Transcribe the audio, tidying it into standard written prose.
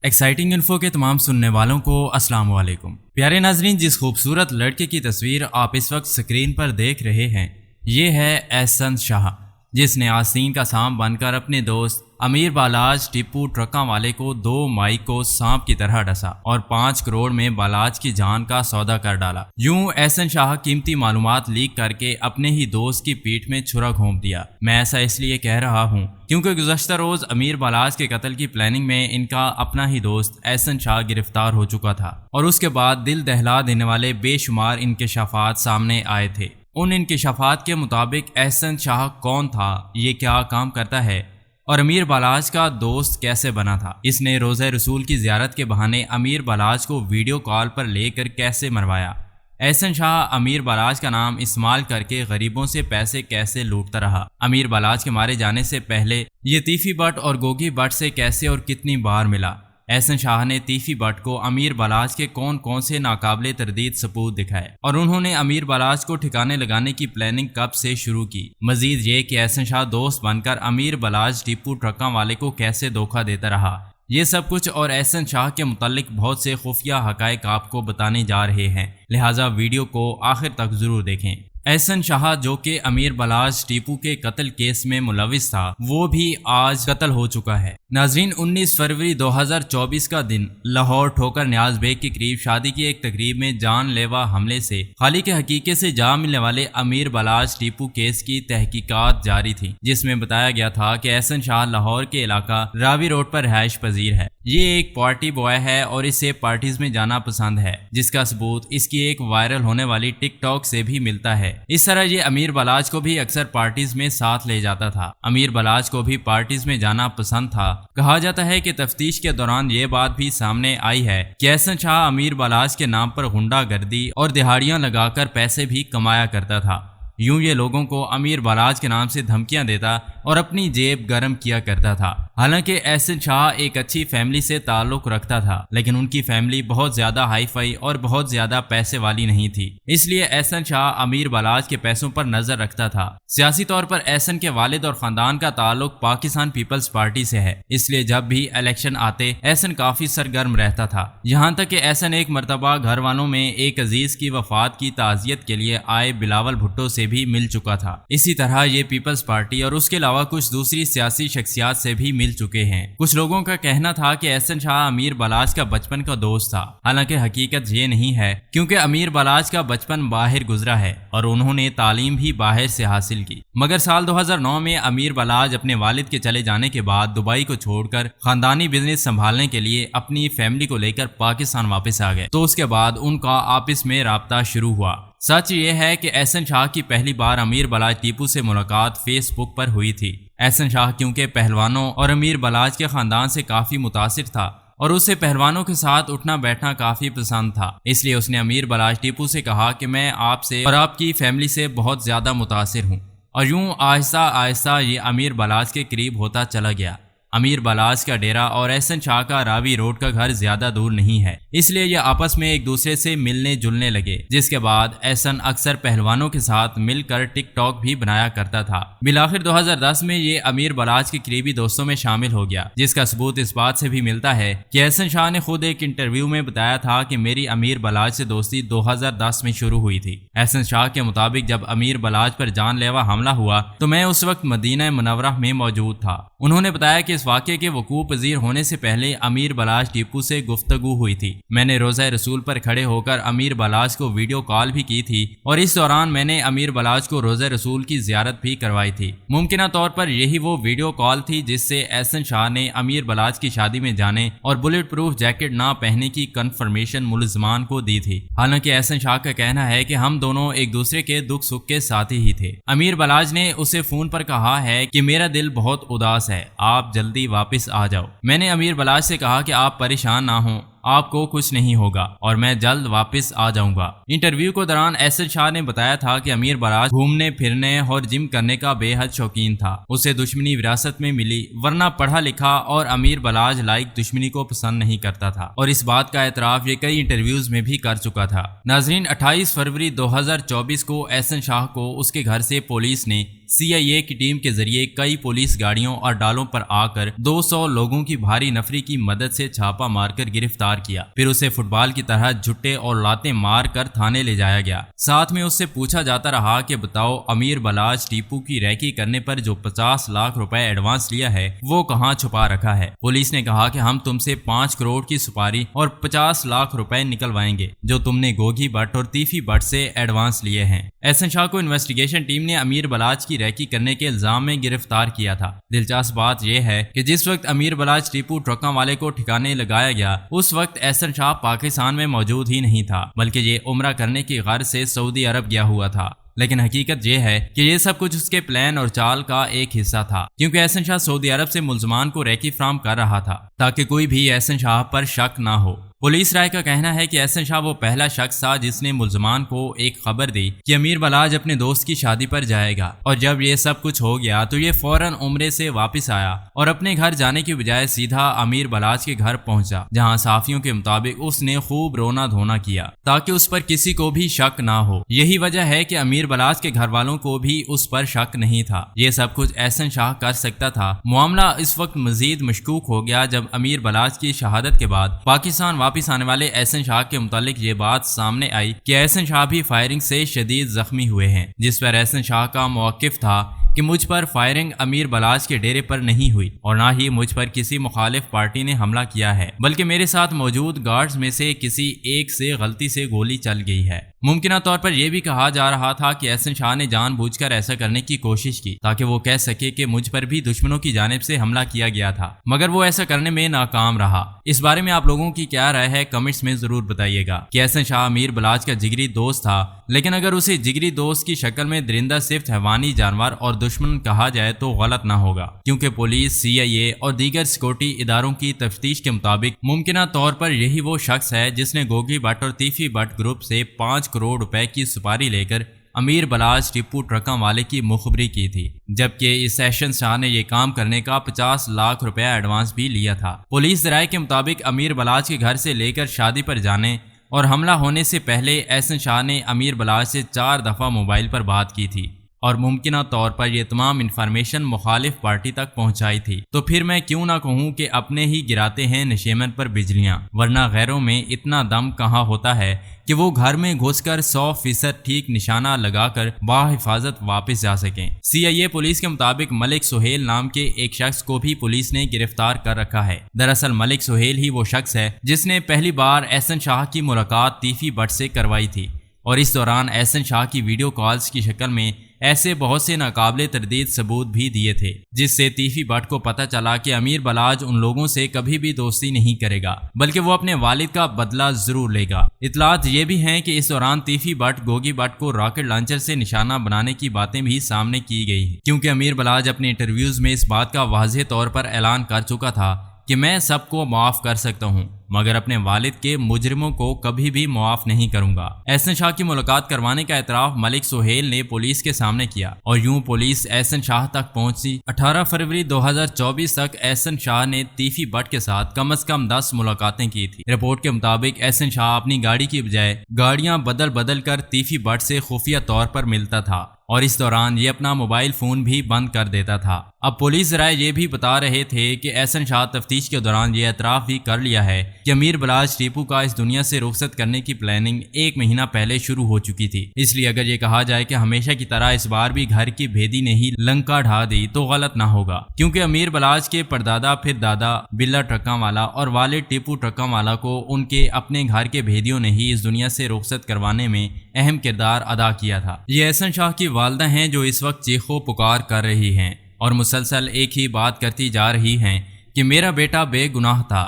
Exciting info کے تمام سننے والوں کو السلام علیکم۔ پیارے ناظرین، جس خوبصورت لڑکے کی تصویر آپ اس وقت سکرین پر دیکھ رہے ہیں، یہ ہے احسن شاہ، جس نے آستین کا سانپ بن کر اپنے دوست امیر بالاج ٹیپو ٹرکاں والے کو 2 مئی کو سانپ کی طرح ڈسا اور 5 کروڑ میں بالاج کی جان کا سودا کر ڈالا۔ یوں احسن شاہ قیمتی معلومات لیک کر کے اپنے ہی دوست کی پیٹھ میں چھرا گھونپ دیا۔ میں ایسا اس لیے کہہ رہا ہوں کیونکہ گزشتہ روز امیر بالاج کے قتل کی پلاننگ میں ان کا اپنا ہی دوست احسن شاہ گرفتار ہو چکا تھا، اور اس کے بعد دل دہلا دینے والے بے شمار انکشافات سامنے آئے تھے۔ ان انکشافات کے مطابق احسن شاہ کون تھا، یہ کیا کام کرتا ہے، اور امیر بالاج کا دوست کیسے بنا تھا، اس نے روزہ رسول کی زیارت کے بہانے امیر بالاج کو ویڈیو کال پر لے کر کیسے مروایا، احسن شاہ امیر بالاج کا نام استعمال کر کے غریبوں سے پیسے کیسے لوٹتا رہا، امیر بالاج کے مارے جانے سے پہلے یہ تیفی بٹ اور گوگی بٹ سے کیسے اور کتنی بار ملا، احسن شاہ نے تیفی بٹ کو امیر بالاج کے کون سے ناقابل تردید ثبوت دکھائے، اور انہوں نے امیر بالاج کو ٹھکانے لگانے کی پلاننگ کب سے شروع کی۔ مزید یہ کہ احسن شاہ دوست بن کر امیر بالاج ٹیپو ٹرکاں والے کو کیسے دھوکہ دیتا رہا، یہ سب کچھ اور احسن شاہ کے متعلق بہت سے خفیہ حقائق آپ کو بتانے جا رہے ہیں، لہٰذا ویڈیو کو آخر تک ضرور دیکھیں۔ احسن شاہ جو کہ امیر بالاج ٹیپو کے قتل کیس میں ملوث تھا، وہ بھی آج قتل ہو چکا ہے۔ ناظرین، 19 فروری 2024 کا دن لاہور ٹھوکر نیاز بیگ کے قریب شادی کی ایک تقریب میں جان لیوا حملے سے خالق حقیقت سے جا ملنے والے امیر بالاج ٹیپو کیس کی تحقیقات جاری تھی، جس میں بتایا گیا تھا کہ احسن شاہ لاہور کے علاقہ راوی روڈ پر رہائش پذیر ہے۔ یہ ایک پارٹی بوائے ہے اور اسے پارٹیز میں جانا پسند ہے، جس کا ثبوت اس کی ایک وائرل ہونے والی ٹک ٹاک سے بھی ملتا ہے۔ اس طرح یہ امیر بالاج کو بھی اکثر پارٹیز میں ساتھ لے جاتا تھا۔ امیر بالاج کو بھی پارٹیز میں جانا پسند تھا۔ کہا جاتا ہے کہ تفتیش کے دوران یہ بات بھی سامنے آئی ہے کہ احسن شاہ امیر بالاج کے نام پر غنڈہ گردی اور دہاڑیاں لگا کر پیسے بھی کمایا کرتا تھا۔ یوں یہ لوگوں کو امیر بالاج کے نام سے دھمکیاں دیتا اور اپنی جیب گرم کیا کرتا تھا۔ حالانکہ احسن شاہ ایک اچھی فیملی سے تعلق رکھتا تھا، لیکن ان کی فیملی بہت زیادہ ہائی فائی اور بہت زیادہ پیسے والی نہیں تھی، اس لیے احسن شاہ امیر بالاج کے پیسوں پر نظر رکھتا تھا۔ سیاسی طور پر احسن کے والد اور خاندان کا تعلق پاکستان پیپلز پارٹی سے ہے، اس لیے جب بھی الیکشن آتے احسن کافی سرگرم رہتا تھا، یہاں تک کہ احسن ایک مرتبہ گھر والوں میں ایک عزیز کی وفات کی تعزیت کے لیے آئے بلاول بھٹو سے بھی مل چکا تھا۔ اسی طرح یہ پیپلز پارٹی اور اس کے علاوہ کچھ دوسری سیاسی شخصیات سے بھی مل چکے ہیں۔ کچھ لوگوں کا کہنا تھا کہ احسن شاہ امیر بالاج کا بچپن کا دوست تھا، حالانکہ حقیقت یہ نہیں ہے، کیونکہ امیر بالاج کا بچپن باہر گزرا ہے اور انہوں نے تعلیم بھی باہر سے حاصل کی، مگر سال 2009 میں امیر بالاج اپنے والد کے چلے جانے کے بعد دبئی کو چھوڑ کر خاندانی بزنس سنبھالنے کے لیے اپنی فیملی کو لے کر پاکستان واپس آ گئے، تو اس کے بعد ان کا آپس میں رابطہ شروع ہوا۔ سچ یہ ہے کہ احسن شاہ کی پہلی بار امیر بالاج ٹیپو سے ملاقات فیس بک پر ہوئی تھی۔ احسن شاہ کیونکہ پہلوانوں اور امیر بالاج کے خاندان سے کافی متاثر تھا اور اسے پہلوانوں کے ساتھ اٹھنا بیٹھنا کافی پسند تھا، اس لیے اس نے امیر بالاج ٹیپو سے کہا کہ میں آپ سے اور آپ کی فیملی سے بہت زیادہ متاثر ہوں، اور یوں آہستہ آہستہ یہ امیر بالاج کے قریب ہوتا چلا گیا۔ امیر بالاج کا ڈیرا اور احسن شاہ کا راوی روڈ کا گھر زیادہ دور نہیں ہے، اس لیے یہ آپس میں ایک دوسرے سے ملنے جلنے لگے، جس کے بعد احسن اکثر پہلوانوں کے ساتھ مل کر ٹک ٹاک بھی بنایا کرتا تھا۔ بالآخر 2010 میں یہ امیر بالاج کے قریبی دوستوں میں شامل ہو گیا، جس کا ثبوت اس بات سے بھی ملتا ہے کہ احسن شاہ نے خود ایک انٹرویو میں بتایا تھا کہ میری امیر بالاج سے دوستی 2010 میں شروع ہوئی تھی۔ احسن شاہ کے مطابق جب امیر بالاج پر جان لیوا حملہ ہوا تو میں اس وقت مدینہ منورہ میں موجود تھا۔ انہوں نے بتایا کہ اس واقعے کے وقوع پذیر ہونے سے پہلے امیر بالاج ٹیپو سے گفتگو ہوئی تھی۔ میں نے روزہ رسول پر کھڑے ہو کر امیر بالاج کو ویڈیو کال بھی کی تھی، اور اس دوران میں نے امیر بالاج کو روزہ رسول کی زیارت بھی کروائی تھی۔ ممکنہ طور پر یہی وہ ویڈیو کال تھی جس سے احسن شاہ نے امیر بالاج کی شادی میں جانے اور بلٹ پروف جیکٹ نہ پہننے کی کنفرمیشن ملزمان کو دی تھی۔ حالانکہ احسن شاہ کا کہنا ہے کہ ہم دونوں ایک دوسرے کے دکھ سکھ کے ساتھی ہی تھے۔ امیر بالاج نے اسے فون پر کہا ہے کہ میرا دل بہت اداس ہے، آپ جلدی واپس آ جاؤ۔ میں نے امیر بالاج سے کہا کہ آپ پریشان نہ ہوں، آپ کو کچھ نہیں ہوگا اور میں جلد واپس آ جاؤں گا۔ انٹرویو کے دوران احسن شاہ نے بتایا تھا کہ امیر بلاج گھومنے پھرنے اور جم کرنے کا بے حد شوقین تھا، اسے دشمنی وراثت میں ملی، ورنہ پڑھا لکھا اور امیر بلاج لائق دشمنی کو پسند نہیں کرتا تھا، اور اس بات کا اعتراف یہ کئی انٹرویوز میں بھی کر چکا تھا۔ ناظرین، 28 فروری 2024 کو احسن شاہ کو اس کے گھر سے پولیس نے CIA کی ٹیم کے ذریعے کئی پولیس گاڑیوں اور ڈالوں پر آ کر 200 لوگوں کی بھاری نفری کی مدد سے چھاپا مار کر گرفتار کیا، پھر اسے فٹ بال کی طرح جھٹے اور لاتیں مار کر تھانے لے جایا گیا۔ ساتھ میں اس سے پوچھا جاتا رہا کہ بتاؤ، امیر بلاج ٹیپو کی ریکی کرنے پر جو 50 لاکھ روپے ایڈوانس لیا ہے وہ کہاں چھپا رکھا ہے؟ پولیس نے کہا کہ ہم تم سے 5 کروڑ کی سپاری اور 50 لاکھ روپے نکلوائیں گے جو تم نے گوگی بٹ اور تیفی بٹ سے ایڈوانس لیے ہیں۔ احسن شاہ کو انویسٹیگیشن ٹیم نے امیر بلاج کی ریکی کرنے کے الزام میں گرفتار کیا تھا۔ دلچسپ بات یہ ہے کہ جس وقت امیر بلاج ٹیپو ٹرکاں والے کو ٹھکانے لگایا گیا، اس وقت احسن شاہ پاکستان میں موجود ہی نہیں تھا، بلکہ یہ عمرہ کرنے کی غرض سے سعودی عرب گیا ہوا تھا۔ لیکن حقیقت یہ ہے کہ یہ سب کچھ اس کے پلان اور چال کا ایک حصہ تھا، کیونکہ احسن شاہ سعودی عرب سے ملزمان کو ریکی فراہم کر رہا تھا تاکہ کوئی بھی احسن شاہ پر شک نہ ہو۔ پولیس رائے کا کہنا ہے کہ احسن شاہ وہ پہلا شخص تھا جس نے ملزمان کو ایک خبر دی کہ امیر بلاج اپنے دوست کی شادی پر جائے گا، اور جب یہ سب کچھ ہو گیا تو یہ فوراً عمرے سے واپس آیا اور اپنے گھر جانے کی بجائے سیدھا امیر بلاج کے گھر پہنچا، جہاں صحافیوں کے مطابق اس نے خوب رونا دھونا کیا تاکہ اس پر کسی کو بھی شک نہ ہو۔ یہی وجہ ہے کہ امیر بلاج کے گھر والوں کو بھی اس پر شک نہیں تھا۔ یہ سب کچھ احسن شاہ کر سکتا تھا۔ معاملہ اس وقت مزید مشکوک ہو گیا جب امیر بلاج کی شہادت کے بعد پاکستان واپس آنے والے احسن شاہ کے متعلق یہ بات سامنے آئی کہ احسن شاہ بھی فائرنگ سے شدید زخمی ہوئے ہیں، جس پر احسن شاہ کا موقف تھا کہ مجھ پر فائرنگ امیر بلاج کے ڈیرے پر نہیں ہوئی اور نہ ہی مجھ پر کسی مخالف پارٹی نے حملہ کیا ہے، بلکہ میرے ساتھ موجود گارڈز میں سے کسی ایک سے غلطی سے گولی چل گئی ہے۔ ممکنہ طور پر یہ بھی کہا جا رہا تھا کہ احسن شاہ نے جان بوجھ کر ایسا کرنے کی کوشش کی تاکہ وہ کہہ سکے کہ مجھ پر بھی دشمنوں کی جانب سے حملہ کیا گیا تھا، مگر وہ ایسا کرنے میں ناکام رہا۔ اس بارے میں آپ لوگوں کی کیا رائے ہے کمنٹس میں ضرور بتائیے گا کہ احسن شاہ امیر بلاج کا جگری دوست تھا، لیکن اگر اسے جگری دوست کی شکل میں درندہ صفت حیوانی جانور اور دشمن کہا جائے تو غلط نہ ہوگا، کیونکہ پولیس، CIA اور دیگر سیکورٹی اداروں کی تفتیش کے مطابق ممکنہ طور پر یہی وہ شخص ہے جس نے گوگی بٹ اور تیفی بٹ گروپ سے 5 کروڑ روپے کی سپاری لے کر امیر بلاج ٹیپو ٹرکاں والے کی مخبری کی تھی، جبکہ اس احسن شاہ نے یہ کام کرنے کا 50 لاکھ روپے ایڈوانس بھی لیا تھا۔ پولیس ذرائع کے مطابق امیر بلاج کے گھر سے لے کر شادی پر جانے اور حملہ ہونے سے پہلے احسن شاہ نے امیر بلاج سے 4 دفعہ موبائل پر بات کی تھی اور ممکنہ طور پر یہ تمام انفارمیشن مخالف پارٹی تک پہنچائی تھی۔ تو پھر میں کیوں نہ کہوں کہ اپنے ہی گراتے ہیں نشیمن پر بجلیاں، ورنہ غیروں میں اتنا دم کہاں ہوتا ہے کہ وہ گھر میں گھس کر 100% ٹھیک نشانہ لگا کر باحفاظت واپس جا سکیں۔ CIA پولیس کے مطابق ملک سہیل نام کے ایک شخص کو بھی پولیس نے گرفتار کر رکھا ہے۔ دراصل ملک سہیل ہی وہ شخص ہے جس نے پہلی بار احسن شاہ کی ملاقات تیفی بٹ سے کروائی تھی، اور اس دوران احسن شاہ کی ویڈیو کالز کی شکل میں ایسے بہت سے ناقابل تردید ثبوت بھی دیے تھے، جس سے تیفی بٹ کو پتہ چلا کہ امیر بلاج ان لوگوں سے کبھی بھی دوستی نہیں کرے گا، بلکہ وہ اپنے والد کا بدلہ ضرور لے گا۔ اطلاعات یہ بھی ہیں کہ اس دوران تیفی بٹ گوگی بٹ کو راکٹ لانچر سے نشانہ بنانے کی باتیں بھی سامنے کی گئی ہیں، کیونکہ امیر بلاج اپنے انٹرویوز میں اس بات کا واضح طور پر اعلان کر چکا تھا کہ میں سب کو معاف کر سکتا ہوں، مگر اپنے والد کے مجرموں کو کبھی بھی معاف نہیں کروں گا۔ احسن شاہ کی ملاقات کروانے کا اعتراف ملک سہیل نے پولیس کے سامنے کیا، اور یوں پولیس احسن شاہ تک پہنچی۔ 18 فروری 2024 تک احسن شاہ نے تیفی بٹ کے ساتھ کم از کم 10 ملاقاتیں کی تھی۔ رپورٹ کے مطابق احسن شاہ اپنی گاڑی کی بجائے گاڑیاں بدل بدل کر تیفی بٹ سے خفیہ طور پر ملتا تھا، اور اس دوران یہ اپنا موبائل فون بھی بند کر دیتا تھا۔ اب پولیس ذرائع یہ بھی بتا رہے تھے کہ احسن شاہ تفتیش کے دوران یہ اعتراف بھی کر لیا ہے کہ امیر بلاج ٹیپو کا اس دنیا سے رخصت کرنے کی پلاننگ 1 مہینہ پہلے شروع ہو چکی تھی۔ اس لیے اگر یہ کہا جائے کہ ہمیشہ کی طرح اس بار بھی گھر کی بھیدی نے ہی لنکا ڈھا دی تو غلط نہ ہوگا، کیونکہ امیر بلاج کے پردادا پھر دادا بلا ٹرکاں والا اور والد ٹیپو ٹرکاں والا کو ان کے اپنے گھر کے بھیدیوں نے ہی اس دنیا سے رخصت کروانے میں اہم کردار ادا کیا تھا۔ یہ احسن شاہ کی والدہ ہیں جو اس وقت چیخو پکار کر رہی ہیں اور مسلسل ایک ہی بات کرتی جا رہی ہیں کہ میرا بیٹا بے گناہ تھا،